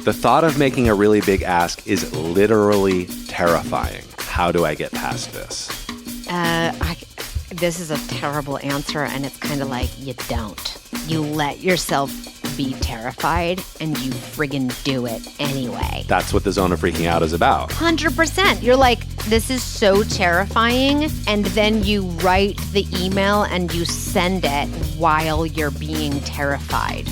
The thought of making a really big ask is literally terrifying. How do I get past this? This is a terrible answer, and it's kind of like you don't. You let yourself be terrified, and you friggin' do it anyway. That's what the zone of freaking out is about. 100%. You're like, this is so terrifying, and then you write the email and you send it while you're being terrified.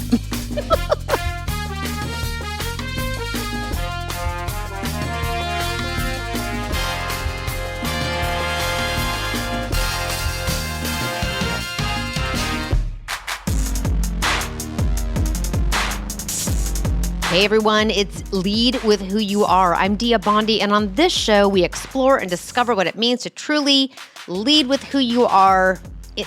Hey everyone, it's Lead with Who You Are. I'm Dia Bondi, and on this show, we explore and discover what it means to truly lead with who you are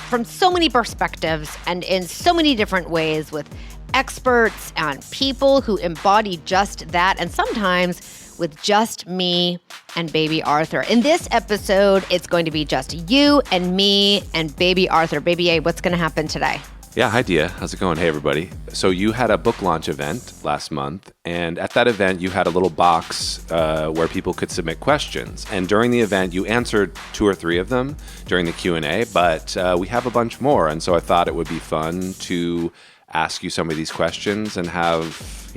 from so many perspectives and in so many different ways with experts and people who embody just that, and sometimes with just me and baby Arthur. In this episode, it's going to be just you and me and baby Arthur. Baby A, what's going to happen today? Yeah, hi Dia. How's it going? Hey everybody. So you had a book launch event last month, and at that event you had a little box where people could submit questions. And during the event you answered 2 or 3 of them during the Q&A, but we have a bunch more. And so I thought it would be fun to ask you some of these questions and have,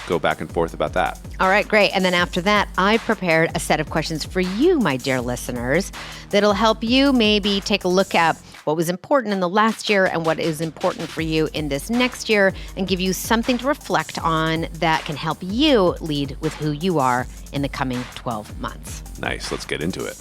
go back and forth about that. All right, great. And then after that, I prepared a set of questions for you, my dear listeners, that'll help you maybe take a look at what was important in the last year and what is important for you in this next year, and give you something to reflect on that can help you lead with who you are in the coming 12 months. Nice. Let's get into it.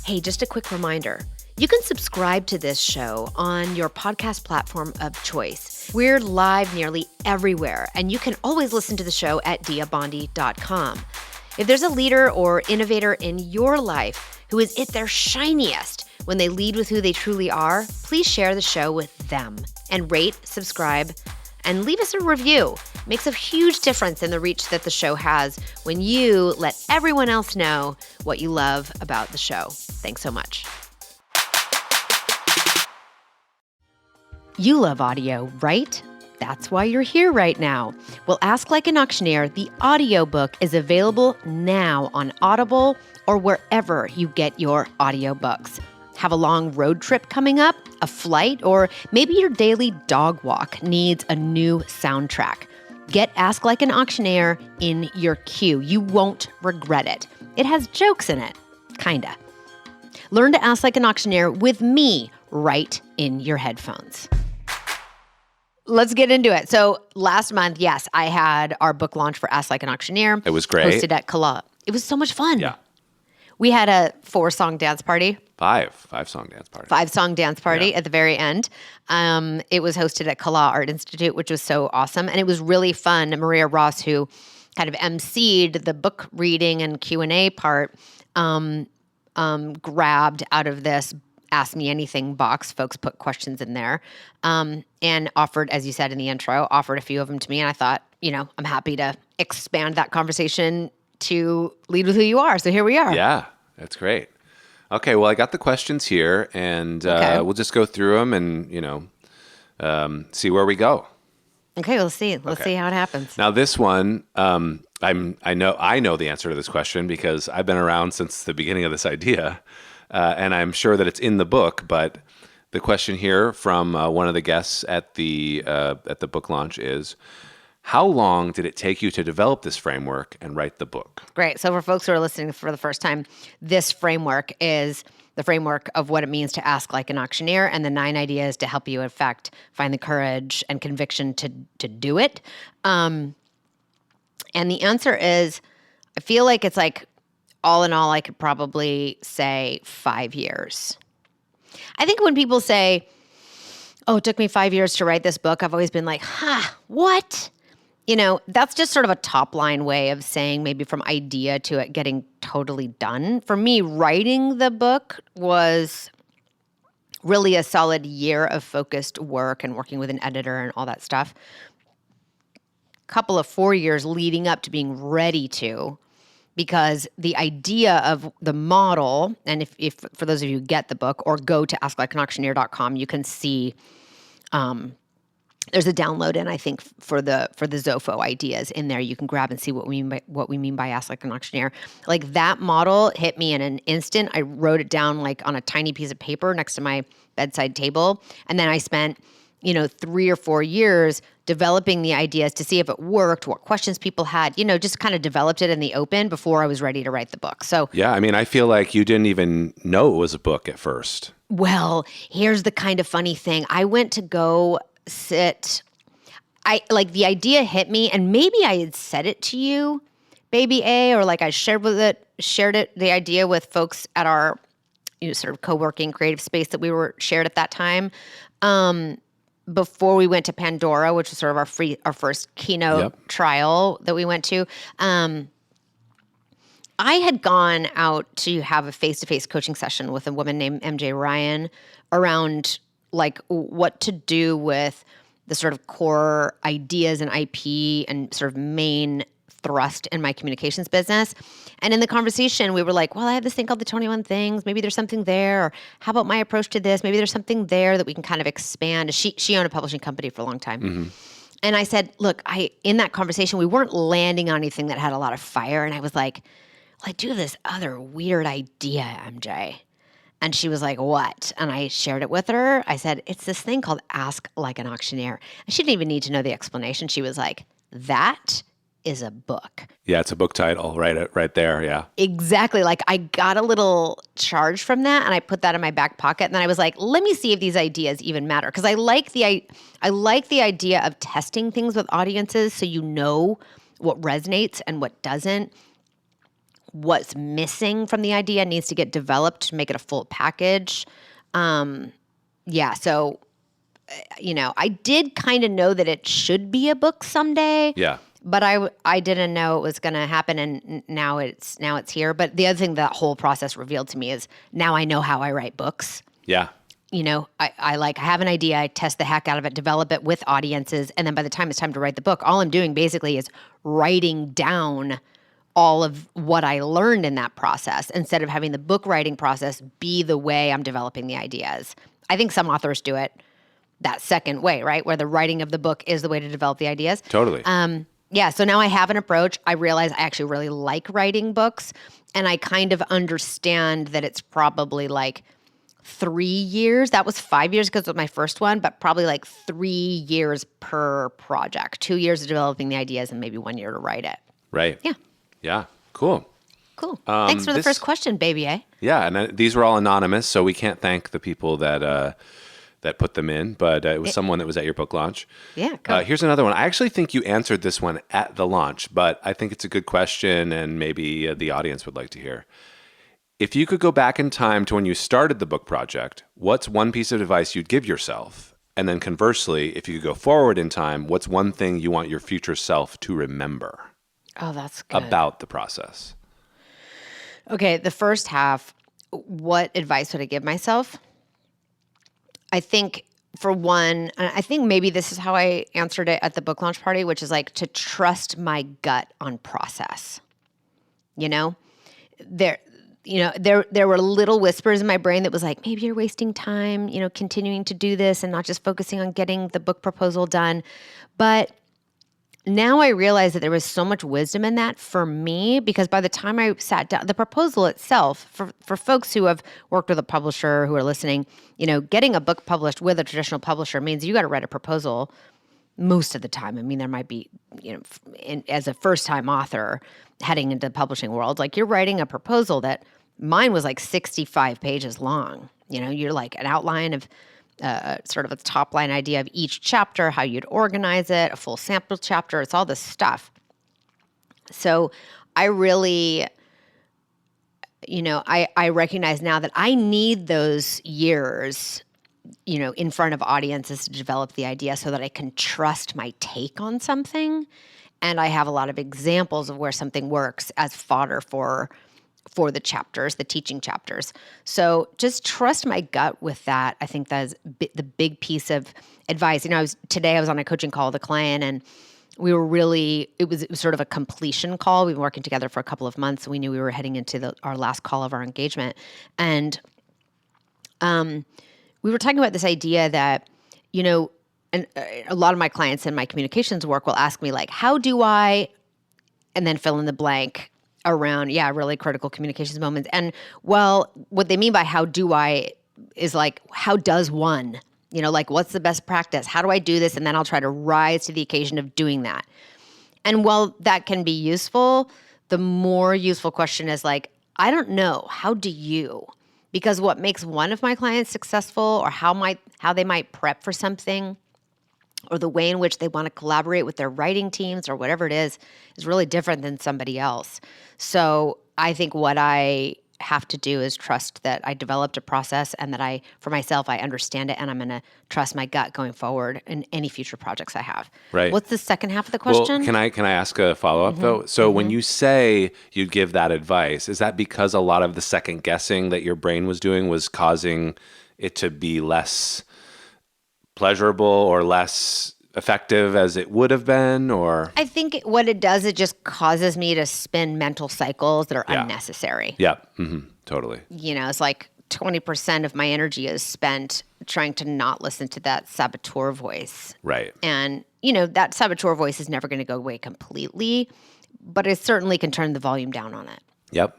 Hey, just a quick reminder. You can subscribe to this show on your podcast platform of choice. We're live nearly everywhere, and you can always listen to the show at diabondi.com. If there's a leader or innovator in your life who is at their shiniest when they lead with who they truly are, please share the show with them and rate, subscribe, and leave us a review. It makes a huge difference in the reach that the show has when you let everyone else know what you love about the show. Thanks so much. You love audio, right? That's why you're here right now. Well, Ask Like an Auctioneer, the audiobook, is available now on Audible or wherever you get your audiobooks. Have a long road trip coming up, a flight, or maybe your daily dog walk needs a new soundtrack. Get Ask Like an Auctioneer in your queue. You won't regret it. It has jokes in it, kinda. Learn to ask like an auctioneer with me right in your headphones. Let's get into it. So last month, yes, I had our book launch for Ask Like an Auctioneer. It was great. Hosted at Kala. It was so much fun. Yeah. We had a 4-song dance party. 5-song dance party. 5-song dance party at the very end. It was hosted at Kala Art Institute, which was so awesome. And it was really fun. Maria Ross, who kind of emceed the book reading and Q&A part, grabbed out of this Ask Me Anything box. Folks put questions in there and offered, as you said in the intro, offered a few of them to me. And I thought, I'm happy to expand that conversation to lead with who you are. So here we are. Yeah, that's great. Okay, well, I got the questions here, and we'll just go through them and, see where we go. Okay, we'll see. Let's see how it happens. Now, this one, I know the answer to this question because I've been around since the beginning of this idea. And I'm sure that it's in the book, but the question here from one of the guests at the book launch is, how long did it take you to develop this framework and write the book? Great. So for folks who are listening for the first time, this framework is the framework of what it means to ask like an auctioneer and the 9 ideas to help you, in fact, find the courage and conviction to do it. And the answer is, I feel like it's like, all in all, I could probably say 5 years. I think when people say, oh, it took me 5 years to write this book, I've always been like, what? That's just sort of a top line way of saying maybe from idea to it getting totally done. For me, writing the book was really a solid year of focused work and working with an editor and all that stuff. Couple of 4 years leading up to being ready to, because the idea of the model, and if for those of you who get the book or go to asklikeanauctioneer.com, you can see there's a download in, I think, for the Zofo ideas in there. You can grab and see what we mean by Ask Like an Auctioneer. Like that model hit me in an instant. I wrote it down like on a tiny piece of paper next to my bedside table. And then I spent, 3 or 4 years developing the ideas to see if it worked, what questions people had, just kind of developed it in the open before I was ready to write the book. So Yeah, I mean, I feel like you didn't even know it was a book at first. well, here's the kind of funny thing. I went to go sit. The idea hit me, and maybe I had said it to you, baby A, or like I shared the idea with folks at our sort of co-working creative space that we were shared at that time. Before we went to Pandora, which was sort of our first keynote trial that we went to. I had gone out to have a face-to-face coaching session with a woman named MJ Ryan around like what to do with the sort of core ideas and IP and sort of main thrust in my communications business. And in the conversation, we were like, well, I have this thing called the 21 things. Maybe there's something there. Or how about my approach to this? Maybe there's something there that we can kind of expand. She owned a publishing company for a long time. Mm-hmm. And I said, look, in that conversation, we weren't landing on anything that had a lot of fire. And I was like, well, I do this other weird idea, MJ. And she was like, what? And I shared it with her. I said, it's this thing called Ask Like an Auctioneer. And she didn't even need to know the explanation. She was like, that is a book. Yeah, it's a book title, right there, yeah. Exactly. Like I got a little charge from that and I put that in my back pocket. And then I was like, let me see if these ideas even matter. Because I like the idea of testing things with audiences so you know what resonates and what doesn't. What's missing from the idea needs to get developed to make it a full package. So, I did kind of know that it should be a book someday. Yeah. But I didn't know it was going to happen, and now it's here. But the other thing that whole process revealed to me is now I know how I write books. Yeah. I have an idea, I test the heck out of it, develop it with audiences, and then by the time it's time to write the book, all I'm doing basically is writing down all of what I learned in that process instead of having the book writing process be the way I'm developing the ideas. I think some authors do it that second way, right? Where the writing of the book is the way to develop the ideas. Totally. So now I have an approach. I realize I actually really like writing books, and I kind of understand that it's probably like 3 years. That was 5 years because it was my first one, but probably like 3 years per project, 2 years of developing the ideas and maybe 1 year to write it. Right. Yeah. Yeah. Cool. Thanks for the first question, baby, eh? Yeah, and these were all anonymous, so we can't thank the people that put them in, but it was someone that was at your book launch. Yeah, cool. Here's another one. I actually think you answered this one at the launch, but I think it's a good question, and maybe the audience would like to hear. If you could go back in time to when you started the book project, what's one piece of advice you'd give yourself? And then conversely, if you could go forward in time, what's one thing you want your future self to remember? Oh, that's good. About the process? Okay, the first half, what advice would I give myself? I think, for one, I think maybe this is how I answered it at the book launch party, which is like to trust my gut on process. There were little whispers in my brain that was like, maybe you're wasting time, continuing to do this and not just focusing on getting the book proposal done. But now I realize that there was so much wisdom in that for me, because by the time I sat down, the proposal itself, for folks who have worked with a publisher who are listening, getting a book published with a traditional publisher means you got to write a proposal most of the time. I mean, there might be, as a first-time author heading into the publishing world, like you're writing a proposal that mine was like 65 pages long. You're like an outline of sort of a top line idea of each chapter, how you'd organize it, a full sample chapter. It's all this stuff. So I really, I recognize now that I need those years, in front of audiences to develop the idea so that I can trust my take on something. And I have a lot of examples of where something works as fodder for the chapters, the teaching chapters. So just trust my gut with that. I think that's the big piece of advice. Today I was on a coaching call with a client, and we were it was sort of a completion call. We've been working together for a couple of months, and we knew we were heading into our last call of our engagement. And we were talking about this idea that, and a lot of my clients in my communications work will ask me like, how do I, and then fill in the blank around, really critical communications moments. And well, what they mean by how do I is like, how does one, like what's the best practice? How do I do this? And then I'll try to rise to the occasion of doing that. And while that can be useful, the more useful question is like, I don't know, how do you? Because what makes one of my clients successful or how they might prep for something or the way in which they want to collaborate with their writing teams or whatever it is really different than somebody else. So I think what I have to do is trust that I developed a process and that for myself, I understand it, and I'm going to trust my gut going forward in any future projects I have. Right. What's the second half of the question? Well, can I ask a follow-up though? So when you say you'd give that advice, is that because a lot of the second guessing that your brain was doing was causing it to be less pleasurable or less effective as it would have been? Or I think what it does, it just causes me to spin mental cycles that are unnecessary. Yeah, totally. It's like 20% of my energy is spent trying to not listen to that saboteur voice. Right. And, that saboteur voice is never going to go away completely, but it certainly can turn the volume down on it. Yep.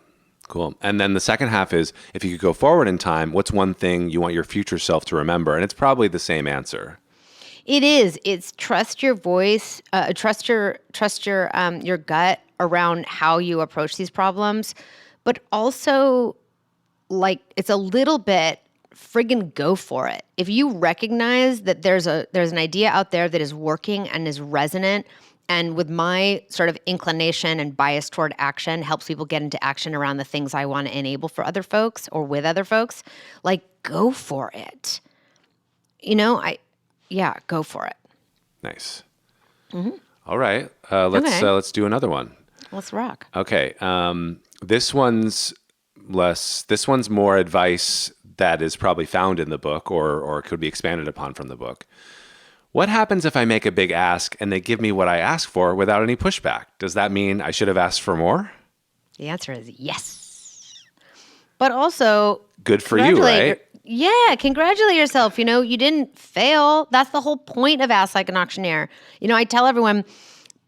Cool. And then the second half is, if you could go forward in time, what's one thing you want your future self to remember? And it's probably the same answer. It is. It's trust your voice, trust your gut around how you approach these problems, but also like it's a little bit friggin' go for it. If you recognize that there's an idea out there that is working and is resonant, and with my sort of inclination and bias toward action helps people get into action around the things I want to enable for other folks or with other folks, like go for it. Go for it. Nice. All right. Let's do another one. Let's rock. Okay. This one's more advice that is probably found in the book or could be expanded upon from the book. What happens if I make a big ask and they give me what I asked for without any pushback? Does that mean I should have asked for more? The answer is yes. But also, good for you, right? Yeah, congratulate yourself. You didn't fail. That's the whole point of Ask Like an Auctioneer. I tell everyone,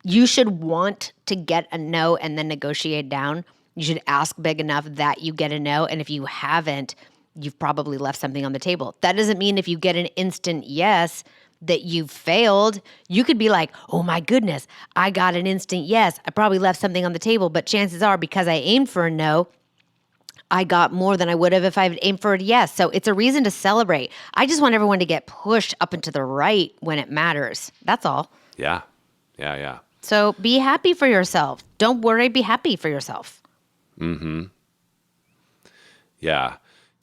you should want to get a no and then negotiate down. You should ask big enough that you get a no. And if you haven't, you've probably left something on the table. That doesn't mean if you get an instant yes that you've failed. You could be like, oh my goodness, I got an instant yes. I probably left something on the table, but chances are because I aimed for a no, I got more than I would have if I had aimed for a yes. So it's a reason to celebrate. I just want everyone to get pushed up and to the right when it matters. That's all. Yeah. So be happy for yourself. Don't worry, be happy for yourself. Yeah.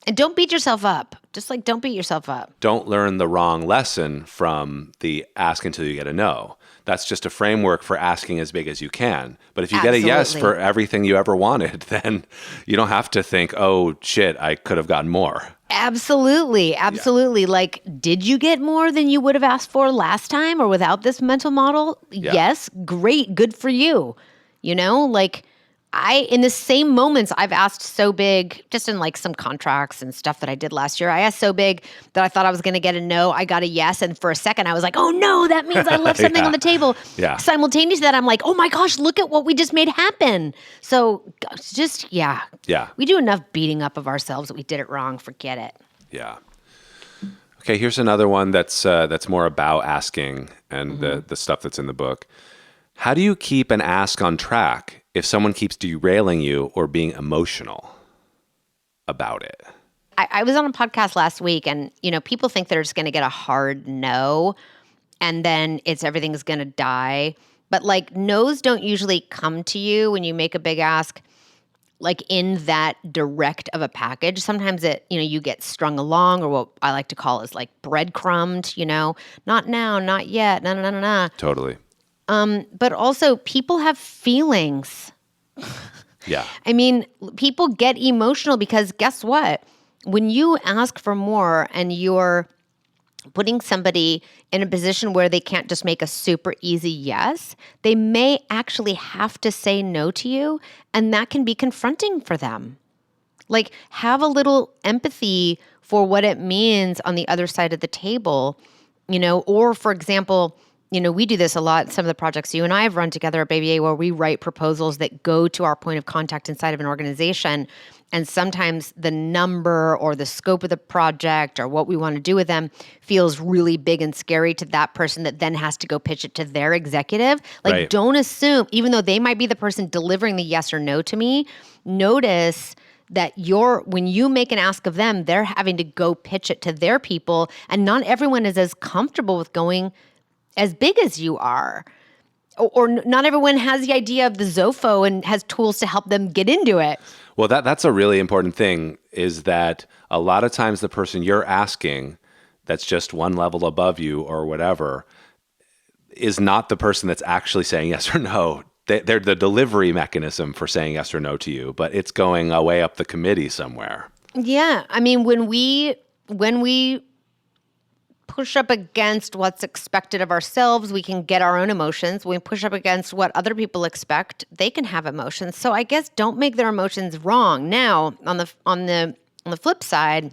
And don't beat yourself up. Just like don't beat yourself up. Don't learn the wrong lesson from the ask until you get a no. That's just a framework for asking as big as you can. But if you get a yes for everything you ever wanted, then you don't have to think, oh, shit, I could have gotten more. Absolutely. Yeah. Like, did you get more than you would have asked for last time or without this mental model? Yeah. Yes. Great. Good for you. In the same moments, I've asked so big, just in like some contracts and stuff that I did last year, I asked so big that I thought I was going to get a no. I got a yes. And for a second, I was like, oh no, that means I left something on the table. Yeah. Simultaneous to that, I'm like, oh my gosh, look at what we just made happen. So Yeah. We do enough beating up of ourselves that we did it wrong. Forget it. Yeah. Okay, here's another one that's more about asking and the stuff that's in the book. How do you keep an ask on track if someone keeps derailing you or being emotional about it? I was on a podcast last week and, people think they're just going to get a hard no and then everything's going to die. But like no's don't usually come to you when you make a big ask, like in that direct of a package. Sometimes you get strung along or what I like to call is like breadcrumbed, not now, not yet, no. Totally. But also people have feelings. Yeah. I mean, people get emotional because guess what? When you ask for more and you're putting somebody in a position where they can't just make a super easy yes, they may actually have to say no to you, and that can be confronting for them. Like, have a little empathy for what it means on the other side of the table Or for example, we do this a lot in some of the projects you and I have run together at Baby A, where we write proposals that go to our point of contact inside of an organization. And sometimes the number or the scope of the project or what we want to do with them feels really big and scary to that person that then has to go pitch it to their executive. Like, Right. Don't assume, even though they might be the person delivering the yes or no to me, notice that when you make an ask of them, they're having to go pitch it to their people. And not everyone is as comfortable with going as big as you are. Or not everyone has the idea of the Zofo and has tools to help them get into it. Well, that's a really important thing, is that a lot of times the person you're asking that's just one level above you or whatever is not the person that's actually saying yes or no. They're the delivery mechanism for saying yes or no to you, but it's going way up the committee somewhere. Yeah. I mean, when we push up against what's expected of ourselves, we can get our own emotions. When we push up against what other people expect, they can have emotions. So I guess don't make their emotions wrong. Now, on the flip side,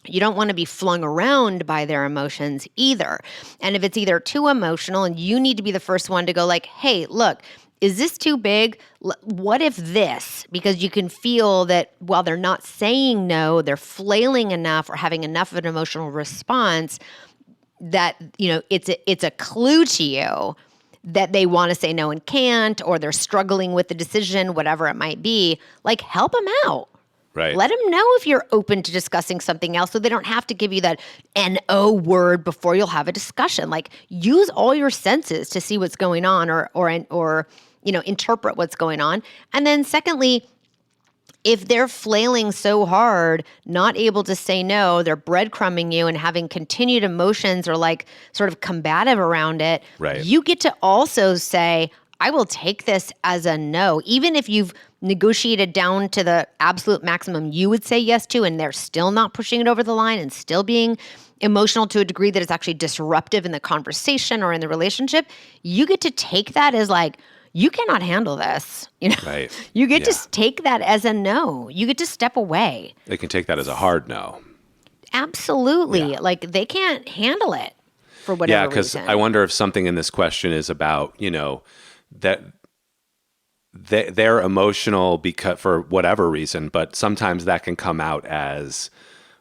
you don't want to be flung around by their emotions either. And if it's either too emotional and you need to be the first one to go like, hey, look, is this too big? What if this? Because you can feel that while they're not saying no, they're flailing enough or having enough of an emotional response that, it's a clue to you that they want to say no and can't, or they're struggling with the decision, whatever it might be. Like, help them out. Right. Let them know if you're open to discussing something else, so they don't have to give you that NO word before you'll have a discussion. Like, use all your senses to see what's going on or interpret what's going on. And then secondly, if they're flailing so hard, not able to say no, they're breadcrumbing you and having continued emotions or like sort of combative around it, Right. You get to also say, I will take this as a no, even if you've negotiated down to the absolute maximum you would say yes to, and they're still not pushing it over the line and still being emotional to a degree that is actually disruptive in the conversation or in the relationship. You get to take that as like, you cannot handle this. Right. You get to take that as a no. You get to step away. They can take that as a hard no. Absolutely. Yeah. Like, they can't handle it for whatever Yeah, because reason. I wonder if something in this question is about, that they're emotional because for whatever reason, but sometimes that can come out as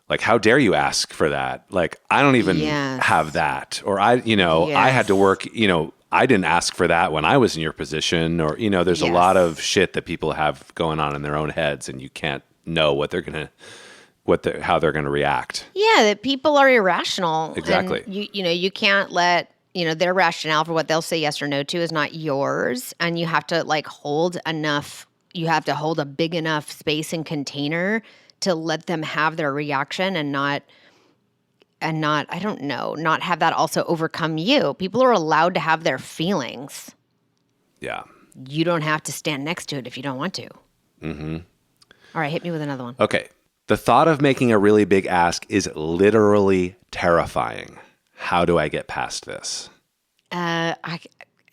like, how dare you ask for that? Like, I don't even Yes. have that. Or I had to work, I didn't ask for that when I was in your position, or, there's a lot of shit that people have going on in their own heads, and you can't know how they're going to react. Yeah, that people are irrational. Exactly. And you can't let, their rationale for what they'll say yes or no to is not yours. And you have to hold a big enough space and container to let them have their reaction and not, I don't know, not have that also overcome you. People are allowed to have their feelings. Yeah. You don't have to stand next to it if you don't want to. Mm-hmm. All right, hit me with another one. Okay. The thought of making a really big ask is literally terrifying. How do I get past this?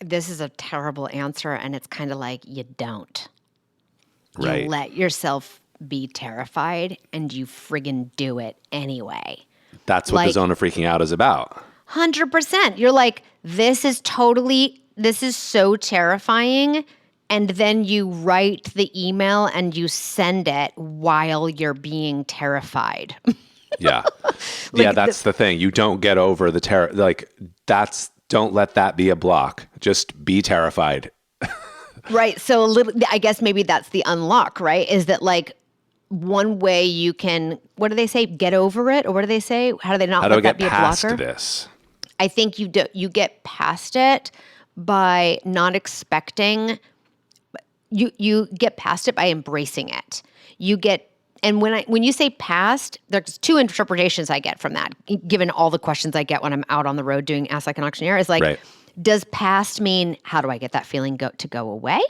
This is a terrible answer, and it's kind of like you don't. Right. You let yourself be terrified, and you friggin' do it anyway. That's what the zone of freaking out is about. 100%. You're like, this is so terrifying. And then you write the email and you send it while you're being terrified. Yeah. That's the thing. You don't get over the terror. Don't let that be a block. Just be terrified. Right. So I guess maybe that's the unlock, right? Is that one way you can, what do they say? Get over it? Or what do they say? How do they not let that be a blocker? How do I get past this? I think you get past it by not expecting. You get past it by embracing it. And when you say past, there's two interpretations I get from that, given all the questions I get when I'm out on the road doing Ask Like an Auctioneer, is Right. Does past mean how do I get that feeling to go away?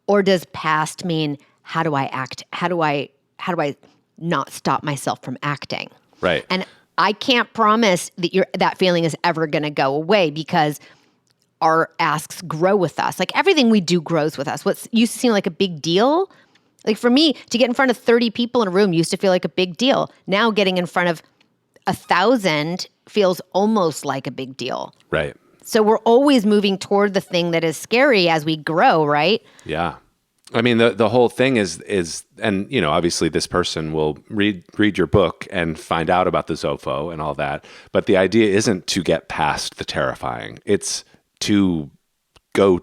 Or does past mean how do I act? How do I not stop myself from acting? Right. And I can't promise that that feeling is ever going to go away, because our asks grow with us. Like, everything we do grows with us. What used to seem like a big deal, like for me, to get in front of 30 people in a room used to feel like a big deal. Now getting in front of 1,000 feels almost like a big deal. Right. So we're always moving toward the thing that is scary as we grow, right? Yeah. I mean, the whole thing is, and obviously this person will read your book and find out about the Zofo and all that. But the idea isn't to get past the terrifying. It's to go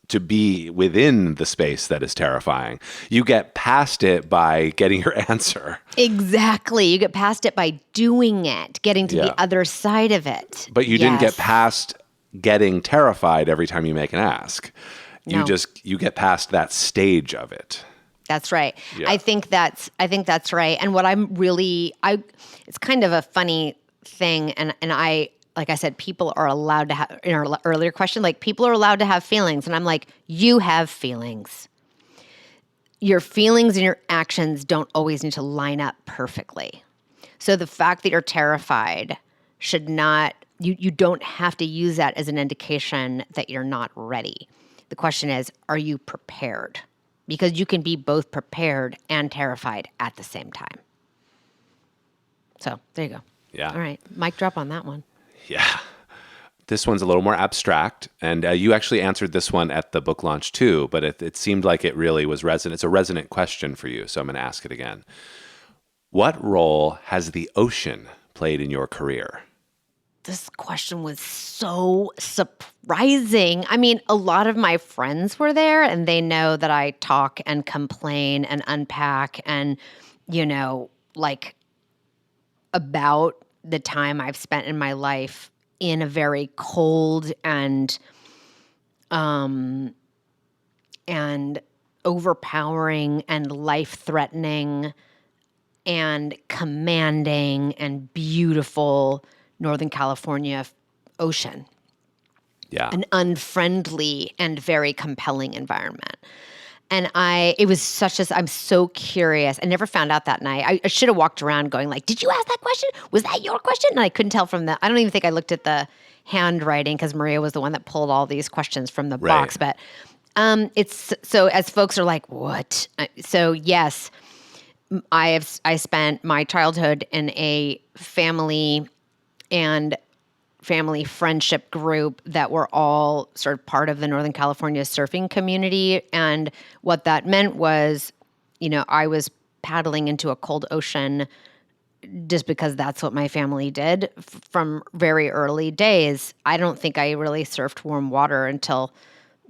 to be within the space that is terrifying. You get past it by getting your answer. Exactly. You get past it by doing it, getting to the other side of it. But you didn't get past getting terrified every time you make an ask. No. You get past that stage of it. That's right. Yeah. I think that's right. And what it's kind of a funny thing. And I, like I said, people are allowed to have, in our earlier question, like people are allowed to have feelings. And I'm like, you have feelings. Your feelings and your actions don't always need to line up perfectly. So the fact that you're terrified should not, you don't have to use that as an indication that you're not ready. The question is, are you prepared? Because you can be both prepared and terrified at the same time. So there you go. Yeah. All right. Mic drop on that one. Yeah. This one's a little more abstract. And you actually answered this one at the book launch too, but it seemed like it really was resonant. It's a resonant question for you. So I'm going to ask it again. What role has the ocean played in your career? This question was so surprising. I mean, a lot of my friends were there and they know that I talk and complain and unpack and, like about the time I've spent in my life in a very cold and overpowering and life-threatening and commanding and beautiful Northern California ocean. Yeah. An unfriendly and very compelling environment. And I'm so curious. I never found out that night. I should have walked around going like, did you ask that question? Was that your question? And I couldn't tell from I don't even think I looked at the handwriting because Maria was the one that pulled all these questions from the box. But it's, so as folks are like, what? So yes, I spent my childhood in a family friendship group that were all sort of part of the Northern California surfing community. And what that meant was, I was paddling into a cold ocean just because that's what my family did from very early days. I don't think I really surfed warm water until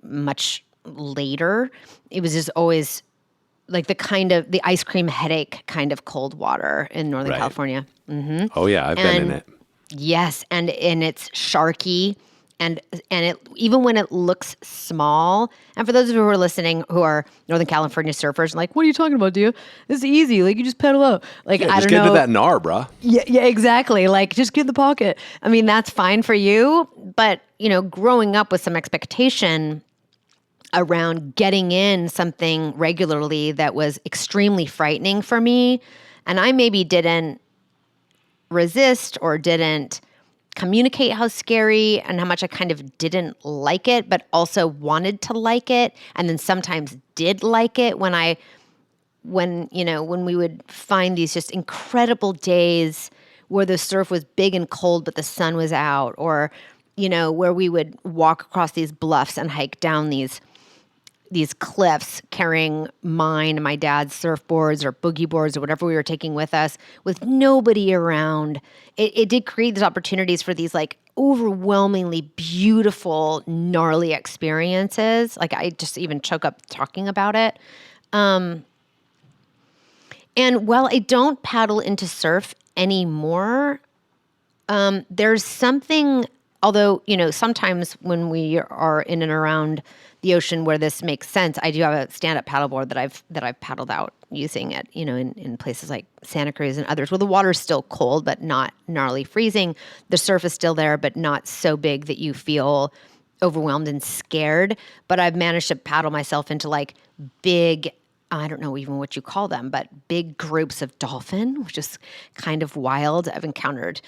much later. It was just always like the ice cream headache kind of cold water in Northern California. Mm-hmm. Oh yeah, I've been in it. Yes, and it's sharky, and it even when it looks small. And for those of you who are listening who are Northern California surfers, like, what are you talking about, dude? This is easy. Like, you just pedal out. Like, I don't know. Just get into that gnar, bruh. Yeah, exactly. Like, just get in the pocket. I mean, that's fine for you, but growing up with some expectation around getting in something regularly that was extremely frightening for me, and I maybe didn't resist or didn't communicate how scary and how much I kind of didn't like it, but also wanted to like it. And then sometimes did like it when we would find these just incredible days where the surf was big and cold, but the sun was out, or, where we would walk across these bluffs and hike down these cliffs carrying mine and my dad's surfboards or boogie boards or whatever we were taking with us with nobody around. It did create these opportunities for these like overwhelmingly beautiful, gnarly experiences. Like I just even choke up talking about it. And while I don't paddle into surf anymore, there's something, although, sometimes when we are in and around the ocean where this makes sense, I do have a stand-up paddleboard that I've paddled out using it, in places like Santa Cruz and others where the water's still cold but not gnarly freezing. The surf is still there but not so big that you feel overwhelmed and scared. But I've managed to paddle myself into like big, I don't know even what you call them, but big groups of dolphin, which is kind of wild. I've encountered,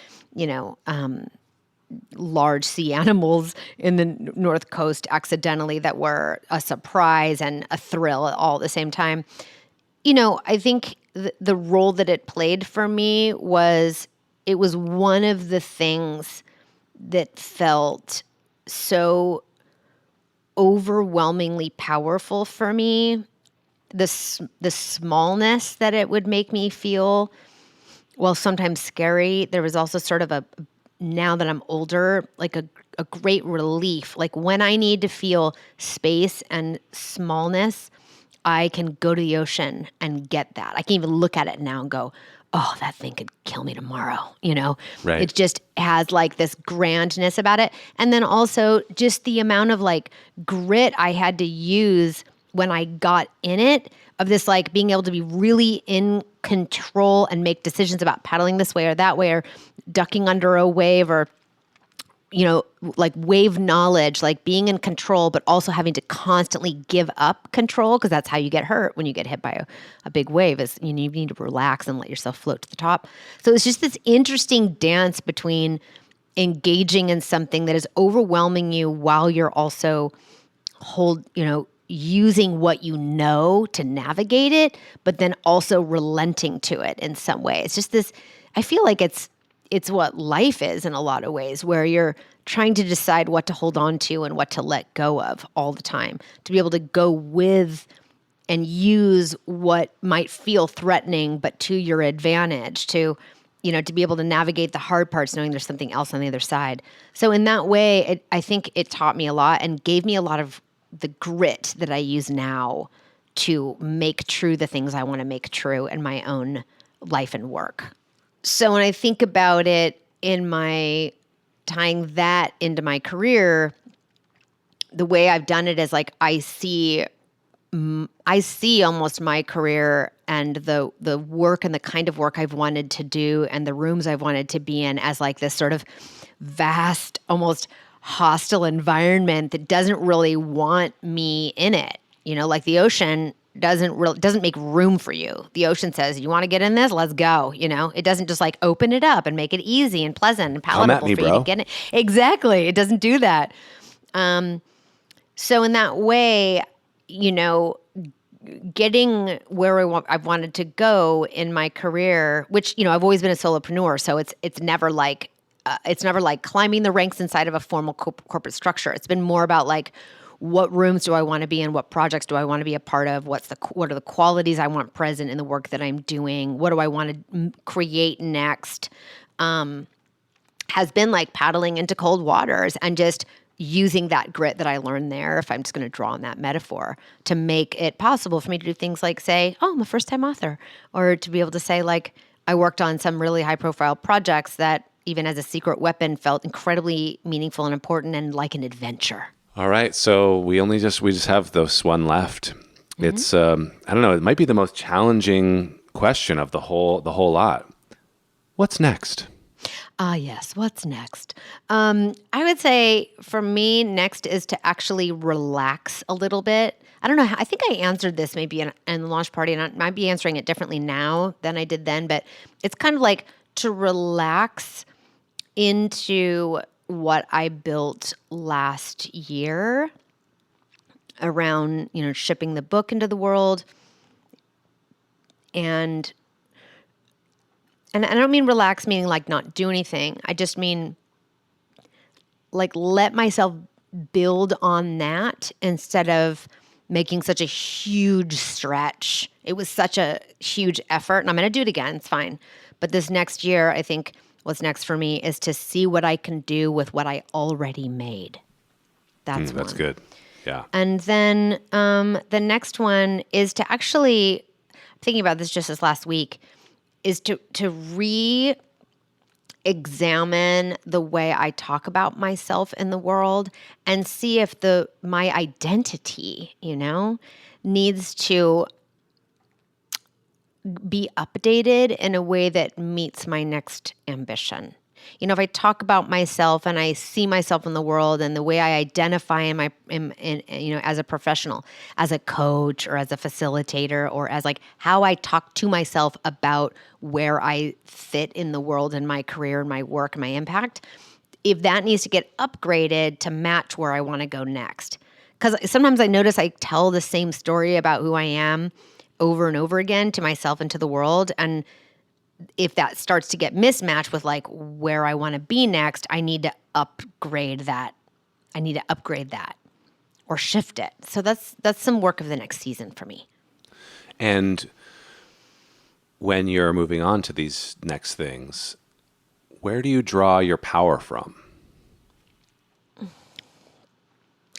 large sea animals in the North Coast accidentally that were a surprise and a thrill all at the same time. I think the role that it played for me was it was one of the things that felt so overwhelmingly powerful for me. The smallness that it would make me feel, well, sometimes scary. There was also sort of now that I'm older, like a great relief. Like when I need to feel space and smallness, I can go to the ocean and get that. I can even look at it now and go, oh, that thing could kill me tomorrow. Right. It just has like this grandness about it. And then also just the amount of like grit I had to use when I got in it, of this like being able to be really in control and make decisions about paddling this way or that way, or ducking under a wave, or like wave knowledge, like being in control, but also having to constantly give up control, because that's how you get hurt when you get hit by a big wave, is you need to relax and let yourself float to the top. So it's just this interesting dance between engaging in something that is overwhelming you while you're also using what you know to navigate it, but then also relenting to it in some way. It's just this, I feel like it's what life is in a lot of ways, where you're trying to decide what to hold on to and what to let go of all the time, to be able to go with and use what might feel threatening, but to your advantage, to be able to navigate the hard parts, knowing there's something else on the other side. So in that way, I think it taught me a lot and gave me a lot of the grit that I use now to make true the things I want to make true in my own life and work. So when I think about it, tying that into my career, the way I've done it is like I see almost my career and the work and the kind of work I've wanted to do and the rooms I've wanted to be in as like this sort of vast, almost hostile environment that doesn't really want me in it. Like the ocean doesn't make room for you. The ocean says, you want to get in this? Let's go. It doesn't just like open it up and make it easy and pleasant and palatable for you to get in. Exactly. It doesn't do that. So in that way, getting where I've wanted to go in my career, which, I've always been a solopreneur. So it's never like climbing the ranks inside of a formal corporate structure. It's been more about like, what rooms do I want to be in? What projects do I want to be a part of? What are the qualities I want present in the work that I'm doing? What do I want to create next? Has been like paddling into cold waters and just using that grit that I learned there, if I'm just going to draw on that metaphor, to make it possible for me to do things like say, oh, I'm a first-time author, or to be able to say like, I worked on some really high-profile projects that even as a secret weapon felt incredibly meaningful and important and like an adventure. All right, so we just have this one left. Mm-hmm. It's I don't know, it might be the most challenging question of the whole lot. What's next? Yes, what's next? I would say for me, next is to actually relax a little bit. I don't know. I think I answered this maybe in the launch party, and I might be answering it differently now than I did then, but it's kind of like to relax into what I built last year around, shipping the book into the world. And I don't mean relax meaning like not do anything. I just mean like let myself build on that instead of making such a huge stretch. It was such a huge effort, and I'm going to do it again. It's fine. But this next year, I think what's next for me is to see what I can do with what I already made. That's good. Yeah. And then the next one is to actually, thinking about this just this last week, is to re-examine the way I talk about myself in the world and see if my identity, needs to be updated in a way that meets my next ambition. If I talk about myself and I see myself in the world and the way I identify as a professional, as a coach or as a facilitator, or as like how I talk to myself about where I fit in the world and my career and my work and my impact, if that needs to get upgraded to match where I want to go next. Because sometimes I notice I tell the same story about who I am over and over again to myself and to the world. And if that starts to get mismatched with like where I want to be next, I need to upgrade that. I need to upgrade that or shift it. So that's some work of the next season for me. And when you're moving on to these next things, where do you draw your power from?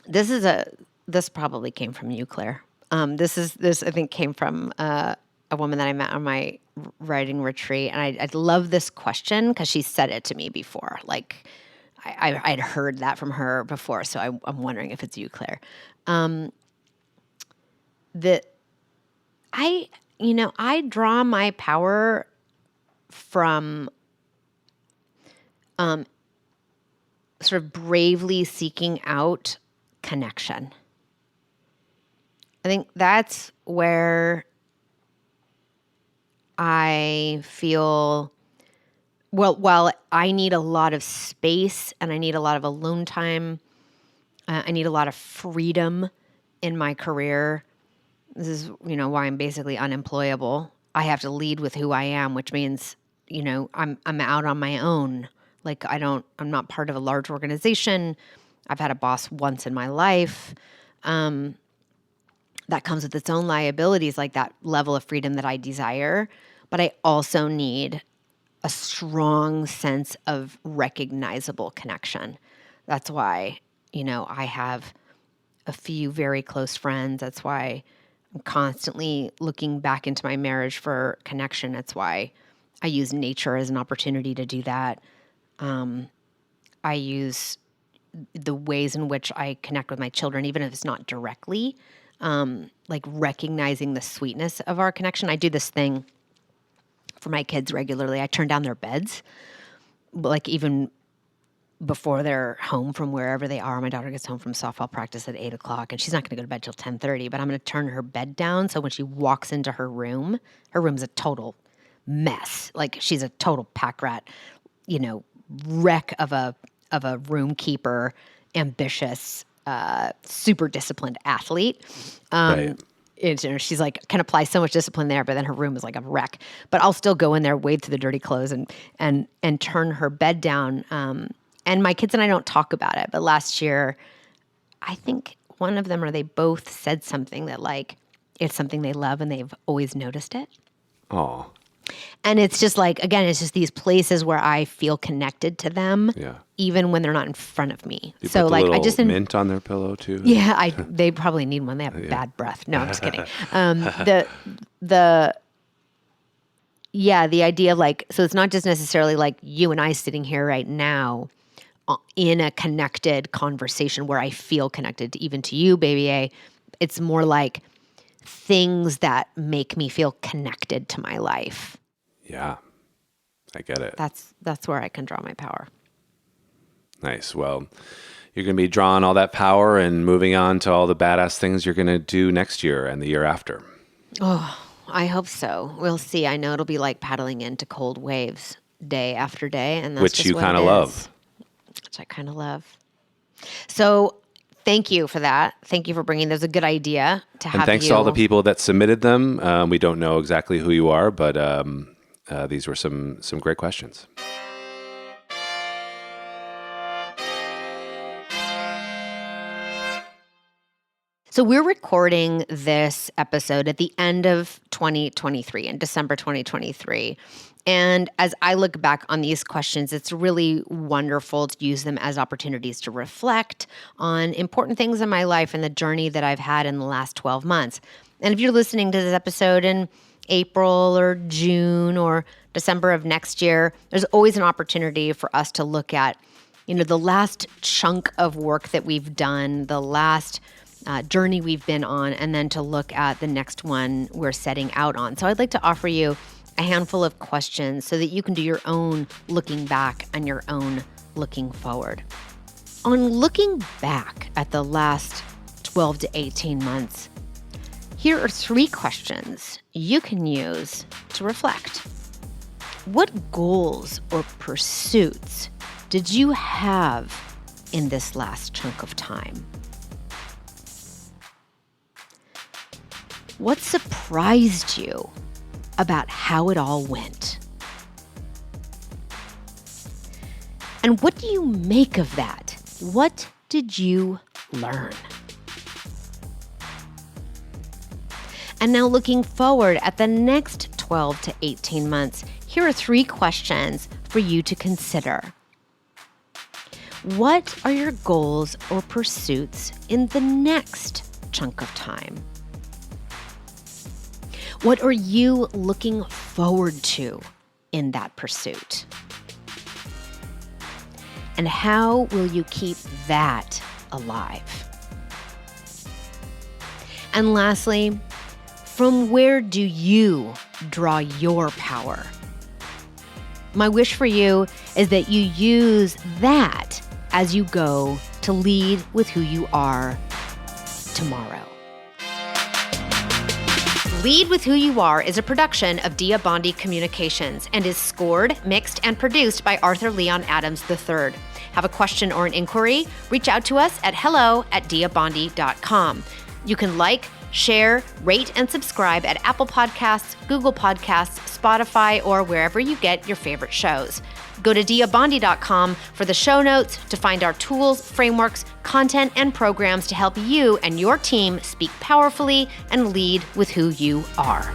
This probably came from you, Claire. This I think came from a woman that I met on my writing retreat, and I love this question because she said it to me before. Like I'd heard that from her before, so I'm wondering if it's you, Claire. I draw my power from sort of bravely seeking out connection. I think that's where I feel, well, while I need a lot of space and I need a lot of alone time, I need a lot of freedom in my career. This is, why I'm basically unemployable. I have to lead with who I am, which means, I'm out on my own. Like I'm not part of a large organization. I've had a boss once in my life. That comes with its own liabilities, like that level of freedom that I desire. But I also need a strong sense of recognizable connection. That's why, I have a few very close friends. That's why I'm constantly looking back into my marriage for connection. That's why I use nature as an opportunity to do that. I use the ways in which I connect with my children, even if it's not directly, like recognizing the sweetness of our connection. I do this thing for my kids regularly. I turn down their beds, like even before they're home from wherever they are. My daughter gets home from softball practice at 8:00, and she's not going to go to bed till 10:30, but I'm going to turn her bed down. So when she walks into her room's a total mess. Like she's a total pack rat, wreck of a room keeper, ambitious, super disciplined athlete. Right. She's like, can apply so much discipline there, but then her room is like a wreck. But I'll still go in there, wade through the dirty clothes and turn her bed down. And my kids and I don't talk about it. But last year, I think one of them or they both said something that like, it's something they love and they've always noticed it. Oh. And it's just like, again, it's just these places where I feel connected to them, even when they're not in front of me. You so put like, the I just mint on their pillow too. Yeah, they probably need one. They have bad breath. No, I'm just kidding. The idea of like, so it's not just necessarily like you and I sitting here right now in a connected conversation where I feel connected even to you, baby A. It's more like things that make me feel connected to my life. Yeah, I get it. That's where I can draw my power. Nice. Well, you're going to be drawing all that power and moving on to all the badass things you're going to do next year and the year after. Oh, I hope so. We'll see. I know it'll be like paddling into cold waves day after day, and that's Which you kind of love. Which I kind of love. So thank you for that. Thank you for bringing. There's a good idea to have. And thanks to all the people that submitted them. We don't know exactly who you are, but these were some great questions. So we're recording this episode at the end of 2023, in December 2023. And as I look back on these questions, it's really wonderful to use them as opportunities to reflect on important things in my life and the journey that I've had in the last 12 months. And if you're listening to this episode in April or June or December of next year, there's always an opportunity for us to look at, the last chunk of work that we've done, the last journey we've been on, and then to look at the next one we're setting out on. So I'd like to offer you a handful of questions so that you can do your own looking back and your own looking forward. On looking back at the last 12 to 18 months, here are 3 questions you can use to reflect. What goals or pursuits did you have in this last chunk of time? What surprised you about how it all went? And what do you make of that? What did you learn? And now looking forward at the next 12 to 18 months, here are 3 questions for you to consider. What are your goals or pursuits in the next chunk of time? What are you looking forward to in that pursuit? And how will you keep that alive? And lastly, from where do you draw your power? My wish for you is that you use that as you go to lead with who you are tomorrow. Lead with Who You Are is a production of Dia Bondi Communications and is scored, mixed, and produced by Arthur Leon Adams III. Have a question or an inquiry? Reach out to us at hello@diabondi.com. You can like, share, rate, and subscribe at Apple Podcasts, Google Podcasts, Spotify, or wherever you get your favorite shows. Go to diabondi.com for the show notes to find our tools, frameworks, content, and programs to help you and your team speak powerfully and lead with who you are.